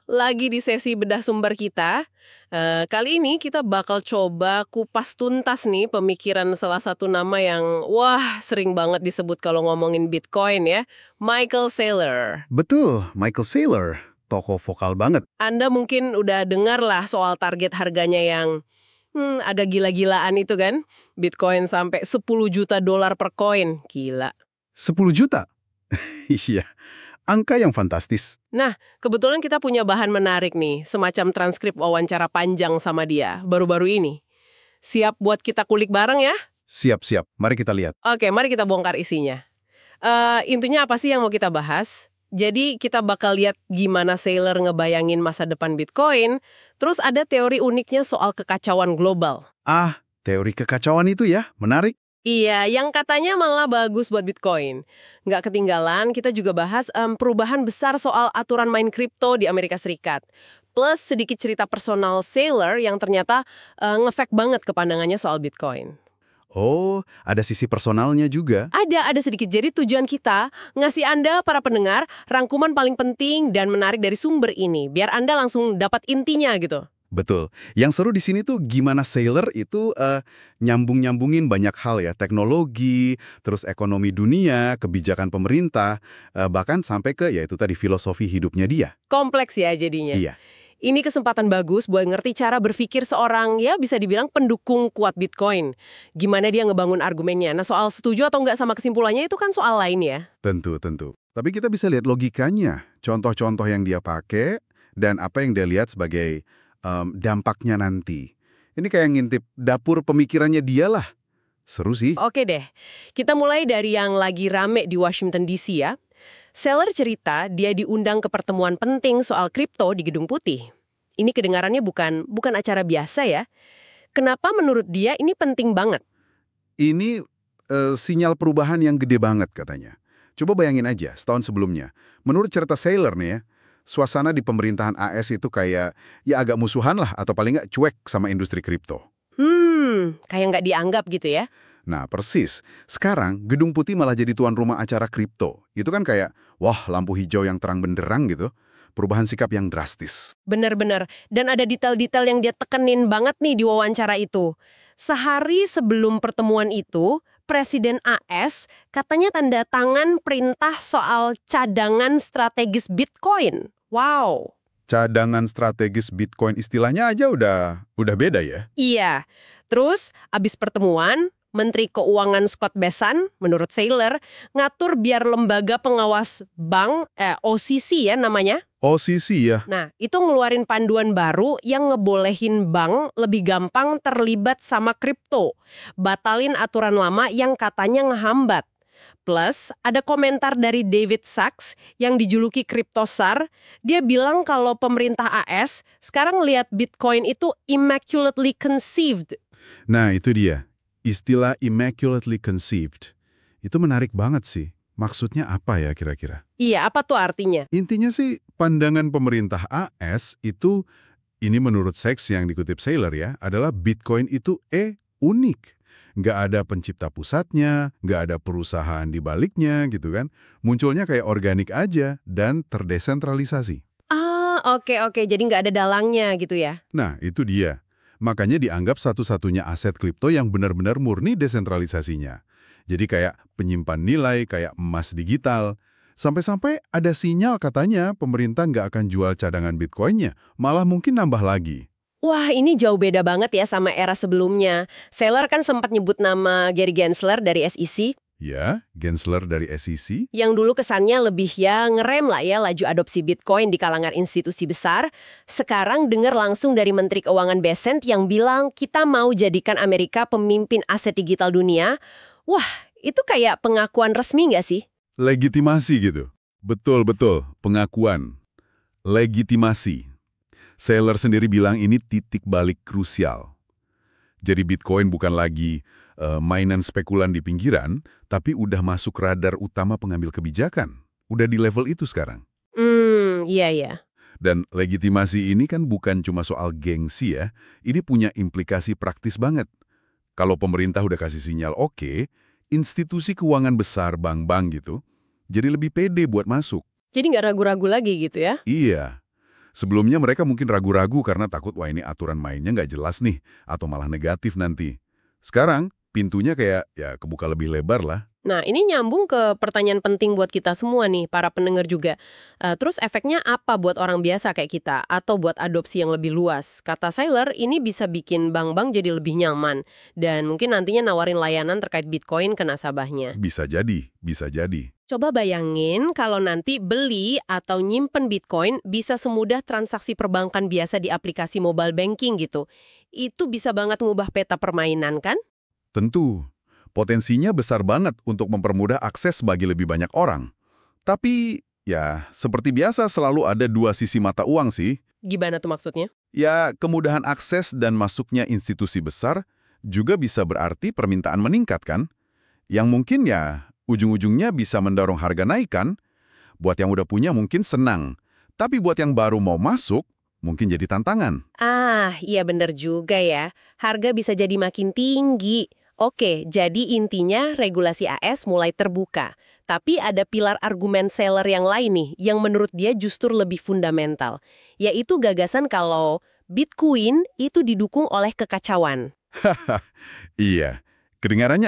lagi di sesi bedah sumber kita. Kali ini kita bakal coba kupas tuntas nih pemikiran salah satu nama yang, wah, sering banget disebut kalau ngomongin Bitcoin ya, Michael Saylor. Betul, Michael Saylor, tokoh vokal banget. Anda mungkin udah dengar lah soal target harganya yang agak gila-gilaan itu kan. Bitcoin sampai 10 juta dolar per koin. Gila. 10 juta? Iya, angka yang fantastis. Nah, kebetulan kita punya bahan menarik nih, semacam transkrip wawancara panjang sama dia, baru-baru ini. Siap buat kita kulik bareng ya? Siap-siap, mari kita lihat. Oke, mari kita bongkar isinya. Intinya apa sih yang mau kita bahas? Jadi kita bakal lihat gimana Saylor ngebayangin masa depan Bitcoin, terus ada teori uniknya soal kekacauan global. Teori kekacauan itu ya, menarik. Iya, yang katanya malah bagus buat Bitcoin. Nggak ketinggalan, kita juga bahas perubahan besar soal aturan main kripto di Amerika Serikat. Plus sedikit cerita personal Saylor yang ternyata ngefek banget ke pandangannya soal Bitcoin. Oh, ada sisi personalnya juga. Ada sedikit. Jadi tujuan kita ngasih Anda, para pendengar, rangkuman paling penting dan menarik dari sumber ini. Biar Anda langsung dapat intinya gitu. Betul. Yang seru di sini tuh gimana Saylor itu nyambung-nyambungin banyak hal ya. Teknologi, terus ekonomi dunia, kebijakan pemerintah, bahkan sampai ke ya itu tadi filosofi hidupnya dia. Kompleks ya jadinya. Iya. Ini kesempatan bagus buat ngerti cara berpikir seorang, ya bisa dibilang pendukung kuat Bitcoin. Gimana dia ngebangun argumennya. Nah soal setuju atau nggak sama kesimpulannya itu kan soal lain ya. Tentu. Tapi kita bisa lihat logikanya, contoh-contoh yang dia pakai, dan apa yang dia lihat sebagai dampaknya nanti. Ini kayak ngintip dapur pemikirannya dia lah. Seru sih. Oke deh, kita mulai dari yang lagi rame di Washington DC ya. Saylor cerita dia diundang ke pertemuan penting soal kripto di Gedung Putih. Ini kedengarannya bukan acara biasa ya. Kenapa menurut dia ini penting banget? Ini sinyal perubahan yang gede banget katanya. Coba bayangin aja, setahun sebelumnya. Menurut cerita Saylor nih ya, suasana di pemerintahan AS itu kayak ya agak musuhan lah atau paling nggak cuek sama industri kripto. Kayak nggak dianggap gitu ya. Nah, persis. Sekarang, Gedung Putih malah jadi tuan rumah acara kripto. Itu kan kayak, wah, lampu hijau yang terang benderang gitu. Perubahan sikap yang drastis. Bener-bener. Dan ada detail-detail yang dia tekenin banget nih di wawancara itu. Sehari sebelum pertemuan itu, Presiden AS katanya tanda tangan perintah soal cadangan strategis Bitcoin. Wow. Cadangan strategis Bitcoin istilahnya aja udah beda ya? Iya. Terus, abis pertemuan, Menteri Keuangan Scott Bessent, menurut Saylor, ngatur biar lembaga pengawas bank, OCC ya namanya. OCC ya? Nah, itu ngeluarin panduan baru yang ngebolehin bank lebih gampang terlibat sama kripto. Batalin aturan lama yang katanya ngehambat. Plus, ada komentar dari David Sachs yang dijuluki Kriptosar. Dia bilang kalau pemerintah AS sekarang lihat Bitcoin itu immaculately conceived. Nah, itu dia. Istilah immaculately conceived. Itu menarik banget sih. Maksudnya apa ya kira-kira? Iya, apa tuh artinya? Intinya sih, pandangan pemerintah AS itu, ini menurut Sachs yang dikutip Saylor ya, adalah Bitcoin itu unik. Nggak ada pencipta pusatnya, nggak ada perusahaan di baliknya gitu kan. Munculnya kayak organik aja dan terdesentralisasi. Oke. Jadi nggak ada dalangnya gitu ya? Nah, itu dia. Makanya dianggap satu-satunya aset kripto yang benar-benar murni desentralisasinya. Jadi kayak penyimpan nilai, kayak emas digital. Sampai-sampai ada sinyal katanya pemerintah nggak akan jual cadangan Bitcoin-nya, malah mungkin nambah lagi. Wah, ini jauh beda banget ya sama era sebelumnya. Saylor kan sempat nyebut nama Gary Gensler dari SEC. Ya, Gensler dari SEC. Yang dulu kesannya lebih ya ngerem lah ya laju adopsi Bitcoin di kalangan institusi besar. Sekarang dengar langsung dari Menteri Keuangan Bessent yang bilang kita mau jadikan Amerika pemimpin aset digital dunia. Wah, itu kayak pengakuan resmi nggak sih? Legitimasi gitu. Betul, pengakuan. Legitimasi. Saylor sendiri bilang ini titik balik krusial. Jadi Bitcoin bukan lagi mainan spekulan di pinggiran, tapi udah masuk radar utama pengambil kebijakan. Udah di level itu sekarang. Iya. Dan legitimasi ini kan bukan cuma soal gengsi ya, ini punya implikasi praktis banget. Kalau pemerintah udah kasih sinyal oke, institusi keuangan besar, bank-bank gitu, jadi lebih pede buat masuk. Jadi nggak ragu-ragu lagi gitu ya? Iya. Sebelumnya mereka mungkin ragu-ragu karena takut wah ini aturan mainnya nggak jelas nih, atau malah negatif nanti. Sekarang, pintunya kayak ya kebuka lebih lebar lah. Nah, ini nyambung ke pertanyaan penting buat kita semua nih, para pendengar juga. Terus efeknya apa buat orang biasa kayak kita, atau buat adopsi yang lebih luas? Kata Sailor, ini bisa bikin bank-bank jadi lebih nyaman, dan mungkin nantinya nawarin layanan terkait Bitcoin ke nasabahnya. Bisa jadi, bisa jadi. Coba bayangin kalau nanti beli atau nyimpen Bitcoin bisa semudah transaksi perbankan biasa di aplikasi mobile banking gitu. Itu bisa banget ngubah peta permainan kan? Tentu, potensinya besar banget untuk mempermudah akses bagi lebih banyak orang. Tapi, ya, seperti biasa selalu ada dua sisi mata uang sih. Gimana tuh maksudnya? Ya, kemudahan akses dan masuknya institusi besar juga bisa berarti permintaan meningkat kan? Yang mungkin ya, ujung-ujungnya bisa mendorong harga naik kan? Buat yang udah punya mungkin senang. Tapi buat yang baru mau masuk, mungkin jadi tantangan. Iya bener juga ya. Harga bisa jadi makin tinggi. Oke, jadi intinya regulasi AS mulai terbuka. Tapi ada pilar argumen seller yang lain nih, yang menurut dia justru lebih fundamental. Yaitu gagasan kalau Bitcoin itu didukung oleh kekacauan. Iya, kedengarannya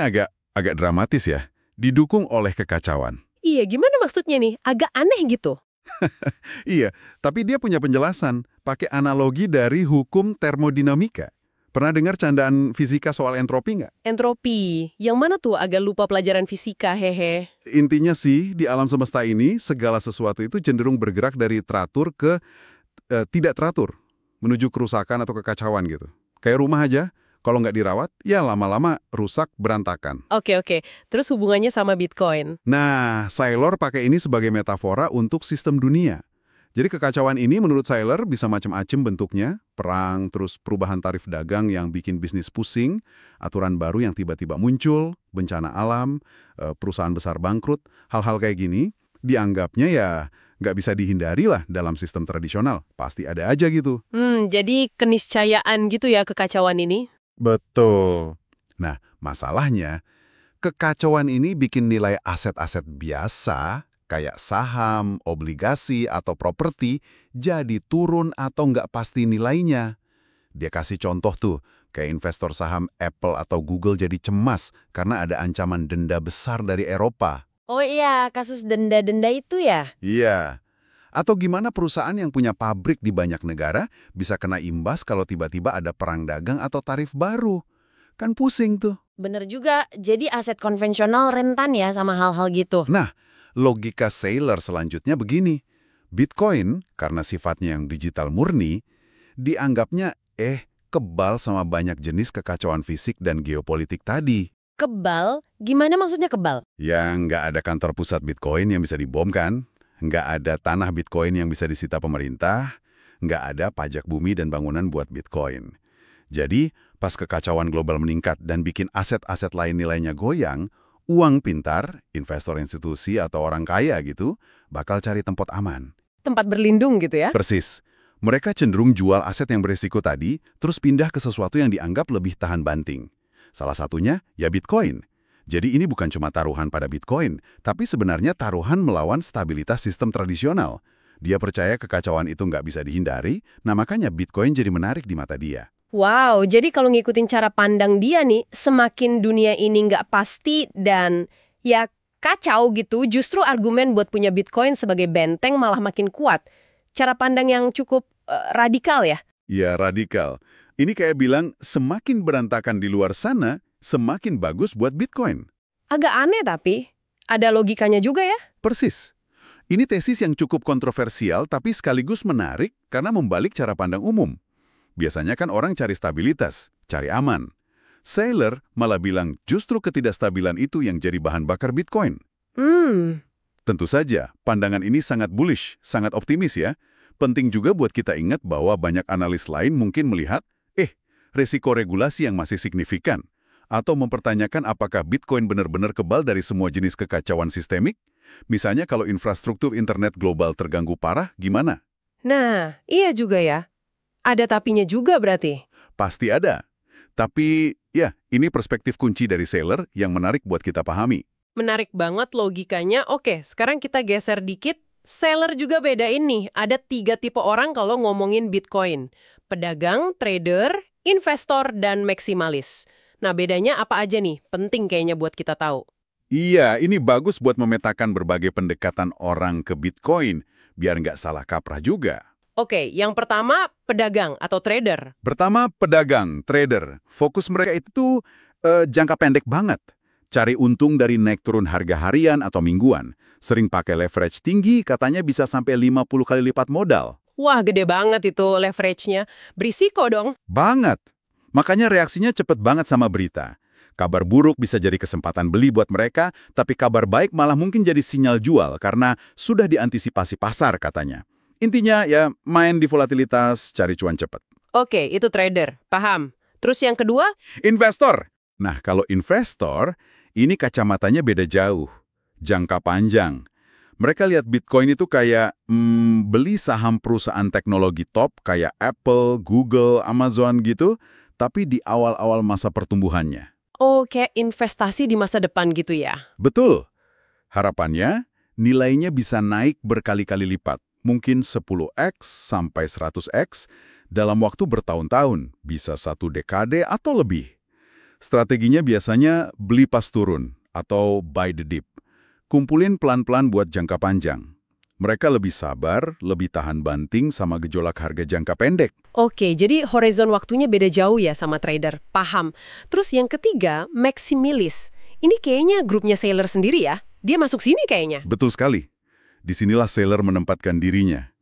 agak dramatis ya. Didukung oleh kekacauan. Iya, gimana maksudnya nih? Agak aneh gitu. Iya, tapi dia punya penjelasan, pakai analogi dari hukum termodinamika. Pernah dengar candaan fisika soal entropi nggak? Entropi, yang mana tuh agak lupa pelajaran fisika, hehe. Intinya sih, di alam semesta ini, segala sesuatu itu cenderung bergerak dari teratur ke tidak teratur, menuju kerusakan atau kekacauan gitu. Kayak rumah aja, kalau nggak dirawat, ya lama-lama rusak berantakan. Oke, terus hubungannya sama Bitcoin. Nah, Sailor pakai ini sebagai metafora untuk sistem dunia. Jadi kekacauan ini menurut Sailor bisa macam-macam bentuknya, perang, terus perubahan tarif dagang yang bikin bisnis pusing, aturan baru yang tiba-tiba muncul, bencana alam, perusahaan besar bangkrut, hal-hal kayak gini, dianggapnya ya nggak bisa dihindari lah dalam sistem tradisional, pasti ada aja gitu. Jadi keniscayaan gitu ya kekacauan ini? Betul. Nah, masalahnya, kekacauan ini bikin nilai aset-aset biasa, kayak saham, obligasi, atau properti, jadi turun atau nggak pasti nilainya. Dia kasih contoh tuh, kayak investor saham Apple atau Google jadi cemas karena ada ancaman denda besar dari Eropa. Oh iya, kasus denda-denda itu ya? Iya. Atau gimana perusahaan yang punya pabrik di banyak negara bisa kena imbas kalau tiba-tiba ada perang dagang atau tarif baru. Kan pusing tuh. Bener juga, jadi aset konvensional rentan ya sama hal-hal gitu. Nah, logika Sailor selanjutnya begini. Bitcoin, karena sifatnya yang digital murni, dianggapnya kebal sama banyak jenis kekacauan fisik dan geopolitik tadi. Kebal? Gimana maksudnya kebal? Yang nggak ada kantor pusat Bitcoin yang bisa dibom kan? Nggak ada tanah Bitcoin yang bisa disita pemerintah, nggak ada pajak bumi dan bangunan buat Bitcoin. Jadi, pas kekacauan global meningkat dan bikin aset-aset lain nilainya goyang, uang pintar, investor institusi atau orang kaya gitu, bakal cari tempat aman. Tempat berlindung gitu ya? Persis. Mereka cenderung jual aset yang beresiko tadi, terus pindah ke sesuatu yang dianggap lebih tahan banting. Salah satunya, ya Bitcoin. Jadi ini bukan cuma taruhan pada Bitcoin, tapi sebenarnya taruhan melawan stabilitas sistem tradisional. Dia percaya kekacauan itu nggak bisa dihindari, nah makanya Bitcoin jadi menarik di mata dia. Wow, jadi kalau ngikutin cara pandang dia nih, semakin dunia ini nggak pasti dan ya kacau gitu, justru argumen buat punya Bitcoin sebagai benteng malah makin kuat. Cara pandang yang cukup radikal ya? Ya, radikal. Ini kayak bilang, semakin berantakan di luar sana, semakin bagus buat Bitcoin. Agak aneh tapi, ada logikanya juga ya? Persis. Ini tesis yang cukup kontroversial tapi sekaligus menarik karena membalik cara pandang umum. Biasanya kan orang cari stabilitas, cari aman. Sailor malah bilang justru ketidakstabilan itu yang jadi bahan bakar Bitcoin. Tentu saja, pandangan ini sangat bullish, sangat optimis ya. Penting juga buat kita ingat bahwa banyak analis lain mungkin melihat, resiko regulasi yang masih signifikan. Atau mempertanyakan apakah Bitcoin benar-benar kebal dari semua jenis kekacauan sistemik? Misalnya kalau infrastruktur internet global terganggu parah, gimana? Nah, iya juga ya. Ada tapinya juga berarti? Pasti ada. Tapi, ya, ini perspektif kunci dari Sailor yang menarik buat kita pahami. Menarik banget logikanya. Oke, sekarang kita geser dikit. Seller juga bedain nih, ada 3 tipe orang kalau ngomongin Bitcoin. Pedagang, trader, investor, dan maksimalis. Nah, bedanya apa aja nih? Penting kayaknya buat kita tahu. Iya, ini bagus buat memetakan berbagai pendekatan orang ke Bitcoin, biar nggak salah kaprah juga. Oke, yang pertama pedagang atau trader. Pertama, pedagang, trader. Fokus mereka itu jangka pendek banget. Cari untung dari naik turun harga harian atau mingguan. Sering pakai leverage tinggi, katanya bisa sampai 50 kali lipat modal. Wah, gede banget itu leverage-nya. Berisiko dong. Banget. Makanya reaksinya cepet banget sama berita. Kabar buruk bisa jadi kesempatan beli buat mereka, tapi kabar baik malah mungkin jadi sinyal jual karena sudah diantisipasi pasar katanya. Intinya ya main di volatilitas, cari cuan cepet. Oke, itu trader. Paham. Terus yang kedua? Investor. Nah, kalau investor, ini kacamatanya beda jauh. Jangka panjang. Mereka lihat Bitcoin itu kayak beli saham perusahaan teknologi top kayak Apple, Google, Amazon gitu, tapi di awal-awal masa pertumbuhannya. Oh, kayak investasi di masa depan gitu ya? Betul. Harapannya, nilainya bisa naik berkali-kali lipat. Mungkin 10x sampai 100x dalam waktu bertahun-tahun, bisa 1 dekade atau lebih. Strateginya biasanya beli pas turun atau buy the dip. Kumpulin pelan-pelan buat jangka panjang. Mereka lebih sabar, lebih tahan banting sama gejolak harga jangka pendek. Oke, jadi horizon waktunya beda jauh ya sama trader. Paham. Terus yang ketiga, maximalis. Ini kayaknya grupnya Sailor sendiri ya? Dia masuk sini kayaknya. Betul sekali. Disinilah seller menempatkan dirinya.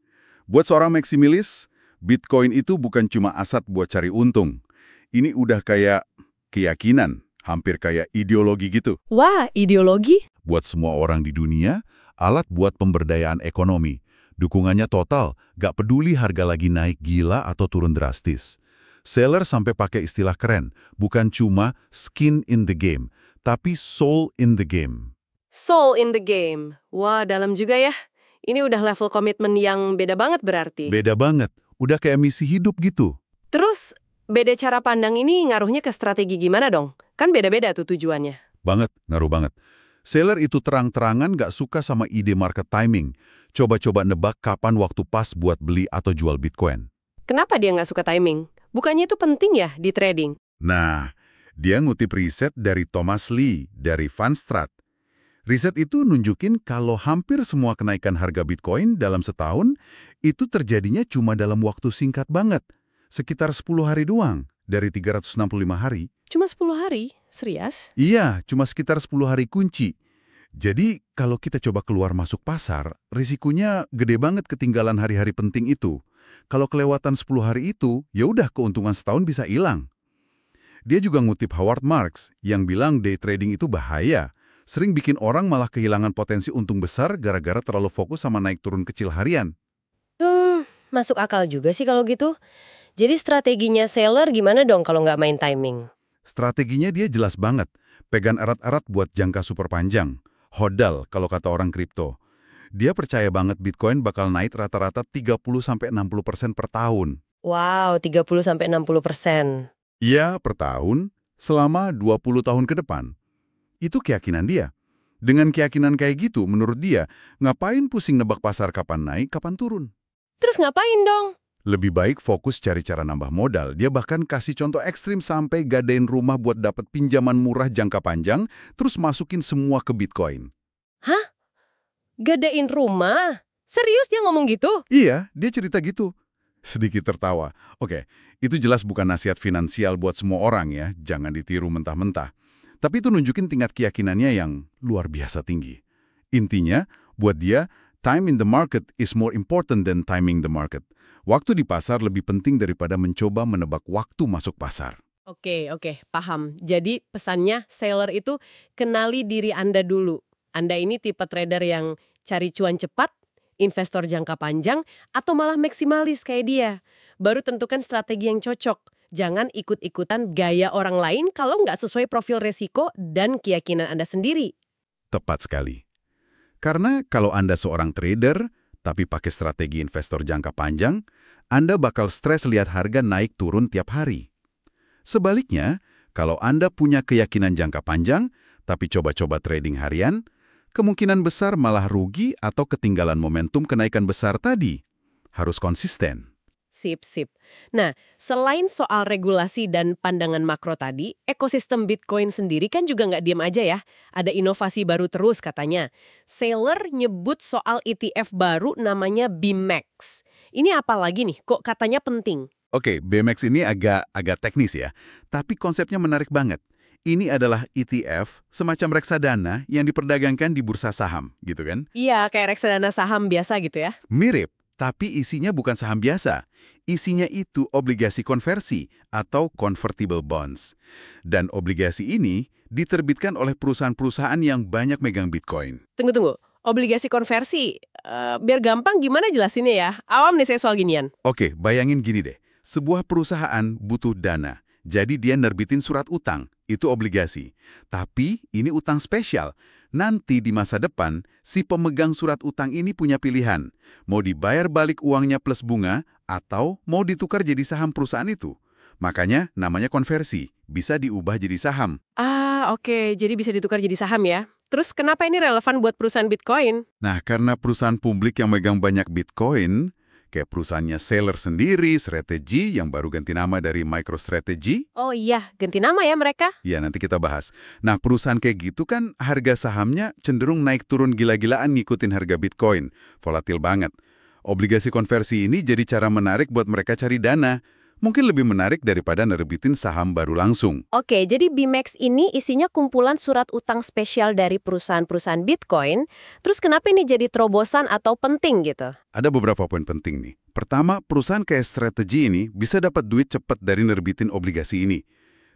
Buat seorang maximalis, Bitcoin itu bukan cuma aset buat cari untung. Ini udah kayak keyakinan, hampir kayak ideologi gitu. Wah, ideologi? Buat semua orang di dunia, alat buat pemberdayaan ekonomi. Dukungannya total, gak peduli harga lagi naik gila atau turun drastis. Seller sampai pakai istilah keren, bukan cuma skin in the game, tapi soul in the game. Soul in the game. Wah, dalam juga ya. Ini udah level komitmen yang beda banget berarti. Beda banget, udah kayak misi hidup gitu. Terus, beda cara pandang ini ngaruhnya ke strategi gimana dong? Kan beda-beda tuh tujuannya. Banget, ngaruh banget. Seller itu terang-terangan gak suka sama ide market timing. Coba-coba nebak kapan waktu pas buat beli atau jual Bitcoin. Kenapa dia nggak suka timing? Bukannya itu penting ya di trading? Nah, dia ngutip riset dari Thomas Lee, dari Vanstrat. Riset itu nunjukin kalau hampir semua kenaikan harga Bitcoin dalam setahun itu terjadinya cuma dalam waktu singkat banget. Sekitar 10 hari doang, dari 365 hari. Cuma 10 hari? Serius? Iya, cuma sekitar 10 hari kunci. Jadi, kalau kita coba keluar masuk pasar, risikonya gede banget ketinggalan hari-hari penting itu. Kalau kelewatan 10 hari itu, ya udah keuntungan setahun bisa hilang. Dia juga ngutip Howard Marks yang bilang day trading itu bahaya. Sering bikin orang malah kehilangan potensi untung besar gara-gara terlalu fokus sama naik turun kecil harian. Masuk akal juga sih kalau gitu. Jadi strateginya seller gimana dong kalau nggak main timing? Strateginya dia jelas banget. Pegang erat-erat buat jangka super panjang. Hodal kalau kata orang kripto. Dia percaya banget Bitcoin bakal naik rata-rata 30-60% per tahun. Wow, 30-60%. Iya, per tahun, selama 20 tahun ke depan. Itu keyakinan dia. Dengan keyakinan kayak gitu, menurut dia, ngapain pusing nebak pasar kapan naik, kapan turun? Terus ngapain dong? Lebih baik fokus cari cara nambah modal. Dia bahkan kasih contoh ekstrim sampai gadain rumah buat dapat pinjaman murah jangka panjang, terus masukin semua ke Bitcoin. Hah? Gadain rumah? Serius dia ngomong gitu? Iya, dia cerita gitu. Sedikit tertawa. Oke, itu jelas bukan nasihat finansial buat semua orang ya, jangan ditiru mentah-mentah. Tapi itu nunjukin tingkat keyakinannya yang luar biasa tinggi. Intinya, buat dia, time in the market is more important than timing the market. Waktu di pasar lebih penting daripada mencoba menebak waktu masuk pasar. Oke, paham. Jadi pesannya seller itu kenali diri Anda dulu. Anda ini tipe trader yang cari cuan cepat, investor jangka panjang, atau malah maksimalis kayak dia. Baru tentukan strategi yang cocok. Jangan ikut-ikutan gaya orang lain kalau nggak sesuai profil resiko dan keyakinan Anda sendiri. Tepat sekali. Karena kalau Anda seorang trader, tapi pakai strategi investor jangka panjang, Anda bakal stres lihat harga naik turun tiap hari. Sebaliknya, kalau Anda punya keyakinan jangka panjang, tapi coba-coba trading harian, kemungkinan besar malah rugi atau ketinggalan momentum kenaikan besar tadi. Harus konsisten. Sip, sip. Nah, selain soal regulasi dan pandangan makro tadi, ekosistem Bitcoin sendiri kan juga nggak diam aja ya. Ada inovasi baru terus katanya. Saylor nyebut soal ETF baru namanya BMAX. Ini apa lagi nih? Kok katanya penting? Oke, BMX ini agak teknis ya, tapi konsepnya menarik banget. Ini adalah ETF, semacam reksadana yang diperdagangkan di bursa saham, gitu kan? Iya, kayak reksadana saham biasa gitu ya. Mirip, tapi isinya bukan saham biasa. Isinya itu obligasi konversi atau convertible bonds. Dan obligasi ini diterbitkan oleh perusahaan-perusahaan yang banyak megang Bitcoin. Tunggu. Obligasi konversi. Biar gampang gimana jelasinnya ya? Awam nih saya soal ginian. Oke, bayangin gini deh. Sebuah perusahaan butuh dana. Jadi dia nerbitin surat utang. Itu obligasi. Tapi ini utang spesial. Nanti di masa depan, si pemegang surat utang ini punya pilihan. Mau dibayar balik uangnya plus bunga, atau mau ditukar jadi saham perusahaan itu. Makanya namanya konversi. Bisa diubah jadi saham. Ah, oke. Jadi bisa ditukar jadi saham ya. Terus kenapa ini relevan buat perusahaan Bitcoin? Nah, karena perusahaan publik yang megang banyak Bitcoin, kayak perusahaannya Saylor sendiri, Strategy, yang baru ganti nama dari MicroStrategy. Oh iya, ganti nama ya mereka? Ya, nanti kita bahas. Nah, perusahaan kayak gitu kan harga sahamnya cenderung naik turun gila-gilaan ngikutin harga Bitcoin. Volatil banget. Obligasi konversi ini jadi cara menarik buat mereka cari dana. Mungkin lebih menarik daripada nerbitin saham baru langsung. Oke, jadi BMAX ini isinya kumpulan surat utang spesial dari perusahaan-perusahaan Bitcoin. Terus kenapa ini jadi terobosan atau penting gitu? Ada beberapa poin penting nih. Pertama, perusahaan kayak Strategy ini bisa dapat duit cepat dari nerbitin obligasi ini.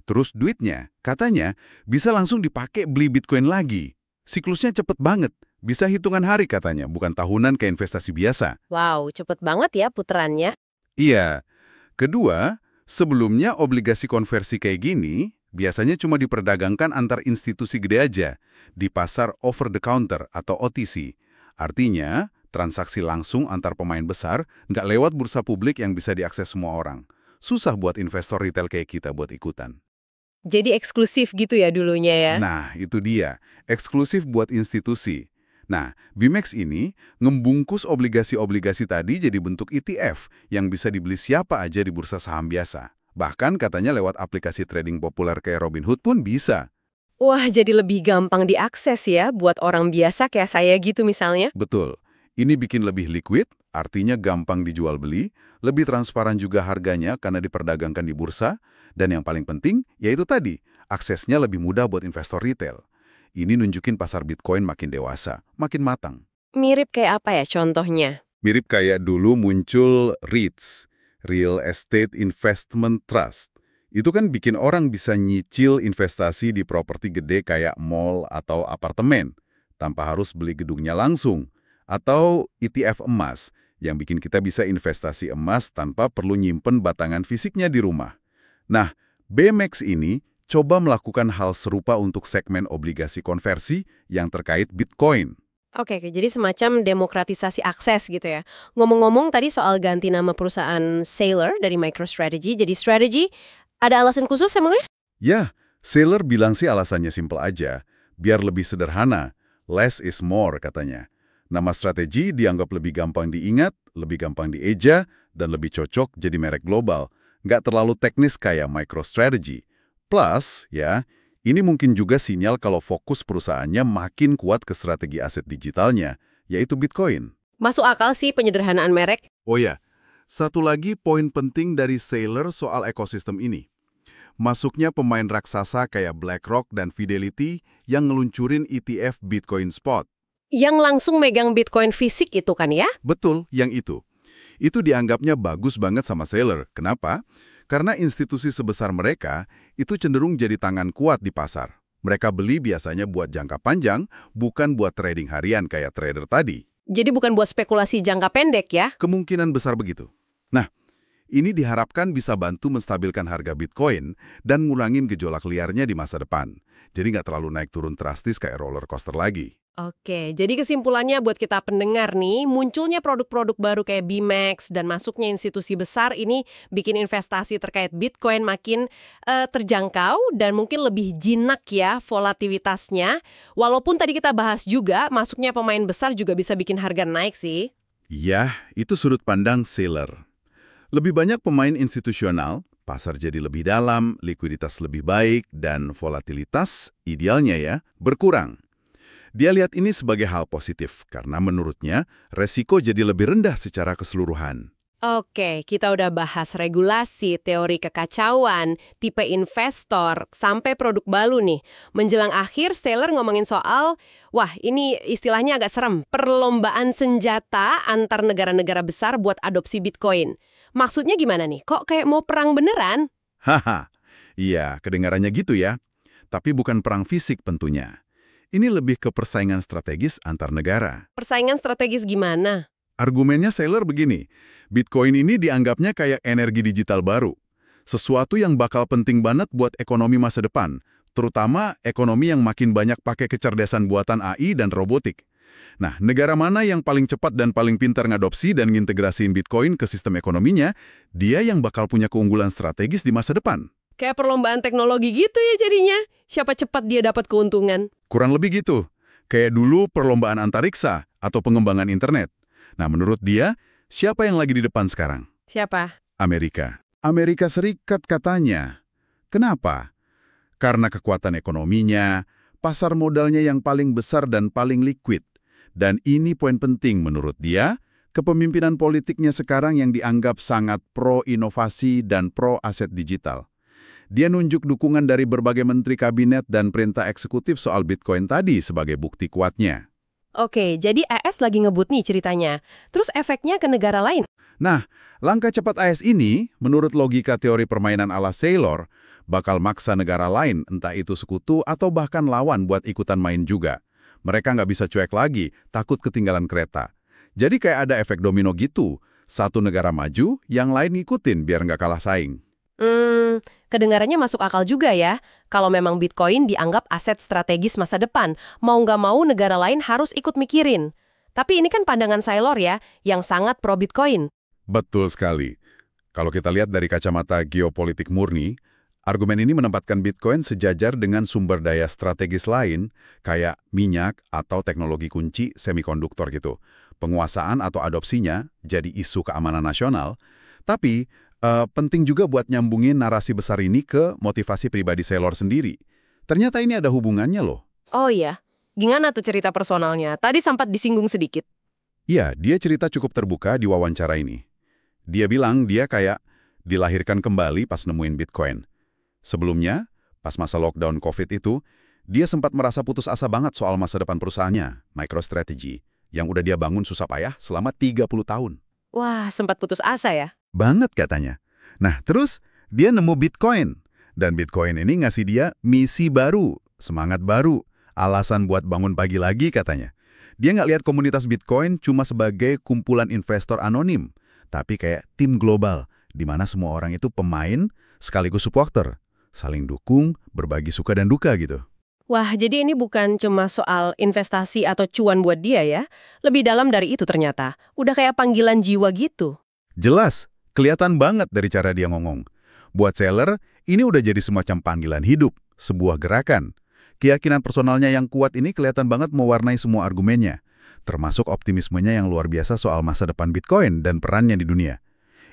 Terus duitnya, katanya, bisa langsung dipakai beli Bitcoin lagi. Siklusnya cepet banget. Bisa hitungan hari katanya, bukan tahunan kayak investasi biasa. Wow, cepet banget ya puterannya. Iya. Kedua, sebelumnya obligasi konversi kayak gini biasanya cuma diperdagangkan antar institusi gede aja di pasar over the counter atau OTC. Artinya, transaksi langsung antar pemain besar nggak lewat bursa publik yang bisa diakses semua orang. Susah buat investor retail kayak kita buat ikutan. Jadi eksklusif gitu ya dulunya ya? Nah, itu dia. Eksklusif buat institusi. Nah, BMAX ini ngembungkus obligasi-obligasi tadi jadi bentuk ETF yang bisa dibeli siapa aja di bursa saham biasa. Bahkan katanya lewat aplikasi trading populer kayak Robinhood pun bisa. Wah, jadi lebih gampang diakses ya buat orang biasa kayak saya gitu misalnya. Betul. Ini bikin lebih liquid, artinya gampang dijual beli, lebih transparan juga harganya karena diperdagangkan di bursa, dan yang paling penting, yaitu tadi, aksesnya lebih mudah buat investor retail. Ini nunjukin pasar Bitcoin makin dewasa, makin matang. Mirip kayak apa ya contohnya? Mirip kayak dulu muncul REITs, Real Estate Investment Trust. Itu kan bikin orang bisa nyicil investasi di properti gede kayak mall atau apartemen, tanpa harus beli gedungnya langsung. Atau ETF emas, yang bikin kita bisa investasi emas tanpa perlu nyimpen batangan fisiknya di rumah. Nah, BMAX ini coba melakukan hal serupa untuk segmen obligasi konversi yang terkait Bitcoin. Oke, jadi semacam demokratisasi akses gitu ya. Ngomong-ngomong tadi soal ganti nama perusahaan Saylor dari MicroStrategy jadi Strategy, ada alasan khusus emangnya? Ya, Saylor bilang sih alasannya simpel aja, biar lebih sederhana, less is more katanya. Nama strategi dianggap lebih gampang diingat, lebih gampang dieja, dan lebih cocok jadi merek global. Nggak terlalu teknis kayak MicroStrategy. Plus, ya, ini mungkin juga sinyal kalau fokus perusahaannya makin kuat ke strategi aset digitalnya, yaitu Bitcoin. Masuk akal sih penyederhanaan merek. Oh ya, satu lagi poin penting dari Saylor soal ekosistem ini. Masuknya pemain raksasa kayak BlackRock dan Fidelity yang ngeluncurin ETF Bitcoin Spot. Yang langsung megang Bitcoin fisik itu kan ya? Betul, yang itu. Itu dianggapnya bagus banget sama Saylor. Kenapa? Karena institusi sebesar mereka itu cenderung jadi tangan kuat di pasar. Mereka beli biasanya buat jangka panjang, bukan buat trading harian kayak trader tadi. Jadi bukan buat spekulasi jangka pendek ya? Kemungkinan besar begitu. Nah, ini diharapkan bisa bantu menstabilkan harga Bitcoin dan ngurangin gejolak liarnya di masa depan. Jadi nggak terlalu naik turun drastis kayak roller coaster lagi. Oke, jadi kesimpulannya buat kita pendengar nih, munculnya produk-produk baru kayak BMax dan masuknya institusi besar ini bikin investasi terkait Bitcoin makin terjangkau dan mungkin lebih jinak ya volatilitasnya. Walaupun tadi kita bahas juga, masuknya pemain besar juga bisa bikin harga naik sih. Iya, itu sudut pandang Saylor. Lebih banyak pemain institusional, pasar jadi lebih dalam, likuiditas lebih baik, dan volatilitas, idealnya ya, berkurang. Dia lihat ini sebagai hal positif, karena menurutnya resiko jadi lebih rendah secara keseluruhan. Oke, kita udah bahas regulasi, teori kekacauan, tipe investor, sampai produk baru nih. Menjelang akhir, Saylor ngomongin soal, wah ini istilahnya agak serem, perlombaan senjata antar negara-negara besar buat adopsi Bitcoin. Maksudnya gimana nih? Kok kayak mau perang beneran? Haha, iya kedengarannya gitu ya. Tapi bukan perang fisik tentunya. Ini lebih ke persaingan strategis antar negara. Persaingan strategis gimana? Argumennya Saylor begini, Bitcoin ini dianggapnya kayak energi digital baru. Sesuatu yang bakal penting banget buat ekonomi masa depan, terutama ekonomi yang makin banyak pakai kecerdasan buatan AI dan robotik. Nah, negara mana yang paling cepat dan paling pintar ngadopsi dan ngintegrasiin Bitcoin ke sistem ekonominya, dia yang bakal punya keunggulan strategis di masa depan. Kayak perlombaan teknologi gitu ya jadinya. Siapa cepat dia dapat keuntungan. Kurang lebih gitu. Kayak dulu perlombaan antariksa atau pengembangan internet. Nah, menurut dia, siapa yang lagi di depan sekarang? Siapa? Amerika. Amerika Serikat katanya. Kenapa? Karena kekuatan ekonominya, pasar modalnya yang paling besar dan paling liquid. Dan ini poin penting menurut dia, kepemimpinan politiknya sekarang yang dianggap sangat pro-inovasi dan pro-aset digital. Dia nunjuk dukungan dari berbagai menteri kabinet dan perintah eksekutif soal Bitcoin tadi sebagai bukti kuatnya. Oke, jadi AS lagi ngebut nih ceritanya. Terus efeknya ke negara lain? Nah, langkah cepat AS ini, menurut logika teori permainan ala Saylor, bakal maksa negara lain, entah itu sekutu atau bahkan lawan buat ikutan main juga. Mereka nggak bisa cuek lagi, takut ketinggalan kereta. Jadi kayak ada efek domino gitu. Satu negara maju, yang lain ngikutin biar nggak kalah saing. Kedengarannya masuk akal juga ya. Kalau memang Bitcoin dianggap aset strategis masa depan, mau nggak mau negara lain harus ikut mikirin. Tapi ini kan pandangan Saylor ya, yang sangat pro-Bitcoin. Betul sekali. Kalau kita lihat dari kacamata geopolitik murni, argumen ini menempatkan Bitcoin sejajar dengan sumber daya strategis lain, kayak minyak atau teknologi kunci semikonduktor gitu. Penguasaan atau adopsinya jadi isu keamanan nasional, tapi penting juga buat nyambungin narasi besar ini ke motivasi pribadi Saylor sendiri. Ternyata ini ada hubungannya loh. Oh iya, gimana tuh cerita personalnya? Tadi sempat disinggung sedikit. Iya, dia cerita cukup terbuka di wawancara ini. Dia bilang dia kayak dilahirkan kembali pas nemuin Bitcoin. Sebelumnya, pas masa lockdown COVID itu, dia sempat merasa putus asa banget soal masa depan perusahaannya, MicroStrategy, yang udah dia bangun susah payah selama 30 tahun. Wah, sempat putus asa ya? Banget katanya. Nah, terus dia nemu Bitcoin. Dan Bitcoin ini ngasih dia misi baru, semangat baru, alasan buat bangun pagi lagi katanya. Dia nggak lihat komunitas Bitcoin cuma sebagai kumpulan investor anonim, tapi kayak tim global, di mana semua orang itu pemain sekaligus supporter, saling dukung, berbagi suka dan duka gitu. Wah, jadi ini bukan cuma soal investasi atau cuan buat dia ya. Lebih dalam dari itu ternyata. Udah kayak panggilan jiwa gitu. Jelas, kelihatan banget dari cara dia ngomong. Buat Saylor, ini udah jadi semacam panggilan hidup, sebuah gerakan. Keyakinan personalnya yang kuat ini kelihatan banget mewarnai semua argumennya, termasuk optimismenya yang luar biasa soal masa depan Bitcoin dan perannya di dunia.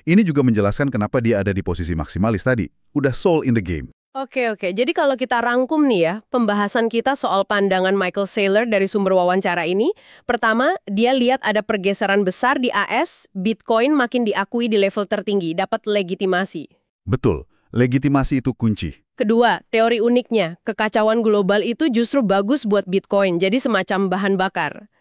Ini juga menjelaskan kenapa dia ada di posisi maksimalis tadi, udah soul in the game. Oke. Jadi kalau kita rangkum nih ya, pembahasan kita soal pandangan Michael Saylor dari sumber wawancara ini, pertama, dia lihat ada pergeseran besar di AS, Bitcoin makin diakui di level tertinggi, dapat legitimasi. Betul, legitimasi itu kunci. Kedua, teori uniknya, kekacauan global itu justru bagus buat Bitcoin, jadi semacam bahan bakar.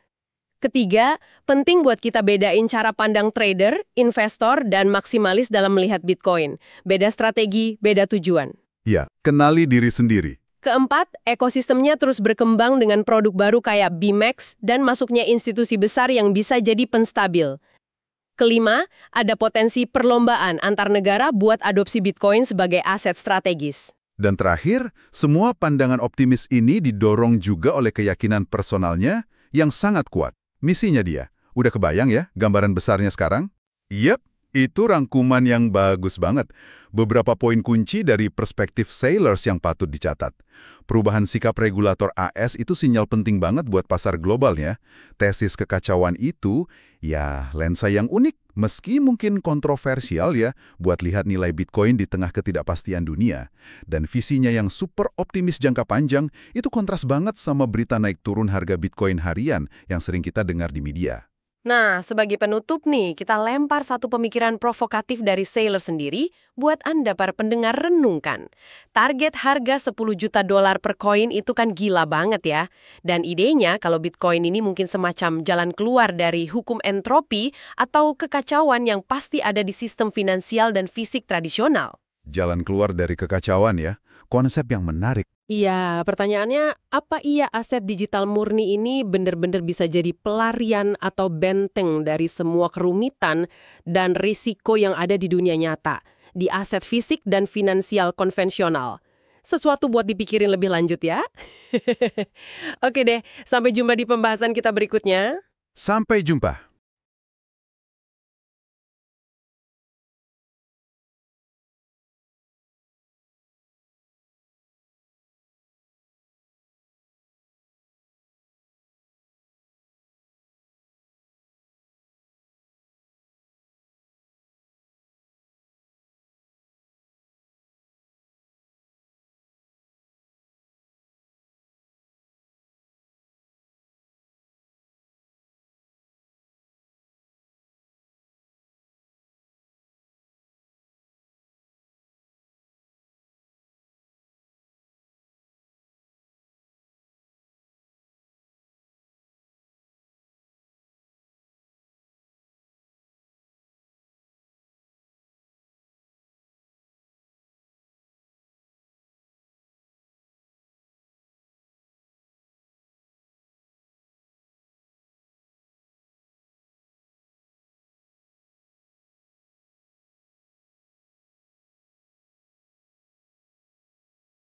Ketiga, penting buat kita bedain cara pandang trader, investor, dan maksimalis dalam melihat Bitcoin. Beda strategi, beda tujuan. Ya, kenali diri sendiri. Keempat, ekosistemnya terus berkembang dengan produk baru kayak BMax dan masuknya institusi besar yang bisa jadi penstabil. Kelima, ada potensi perlombaan antar negara buat adopsi Bitcoin sebagai aset strategis. Dan terakhir, semua pandangan optimis ini didorong juga oleh keyakinan personalnya yang sangat kuat. Misinya dia. Udah kebayang ya gambaran besarnya sekarang? Yap, itu rangkuman yang bagus banget. Beberapa poin kunci dari perspektif sailors yang patut dicatat. Perubahan sikap regulator AS itu sinyal penting banget buat pasar globalnya. Tesis kekacauan itu, ya lensa yang unik, meski mungkin kontroversial ya, buat lihat nilai Bitcoin di tengah ketidakpastian dunia. Dan visinya yang super optimis jangka panjang, itu kontras banget sama berita naik turun harga Bitcoin harian yang sering kita dengar di media. Nah, sebagai penutup nih, kita lempar satu pemikiran provokatif dari Saylor sendiri buat Anda para pendengar renungkan. Target harga 10 juta dolar per koin itu kan gila banget ya. Dan idenya kalau Bitcoin ini mungkin semacam jalan keluar dari hukum entropi atau kekacauan yang pasti ada di sistem finansial dan fisik tradisional. Jalan keluar dari kekacauan ya, konsep yang menarik. Iya, pertanyaannya, apa iya aset digital murni ini benar-benar bisa jadi pelarian atau benteng dari semua kerumitan dan risiko yang ada di dunia nyata, di aset fisik dan finansial konvensional? Sesuatu buat dipikirin lebih lanjut ya. Oke deh, sampai jumpa di pembahasan kita berikutnya. Sampai jumpa.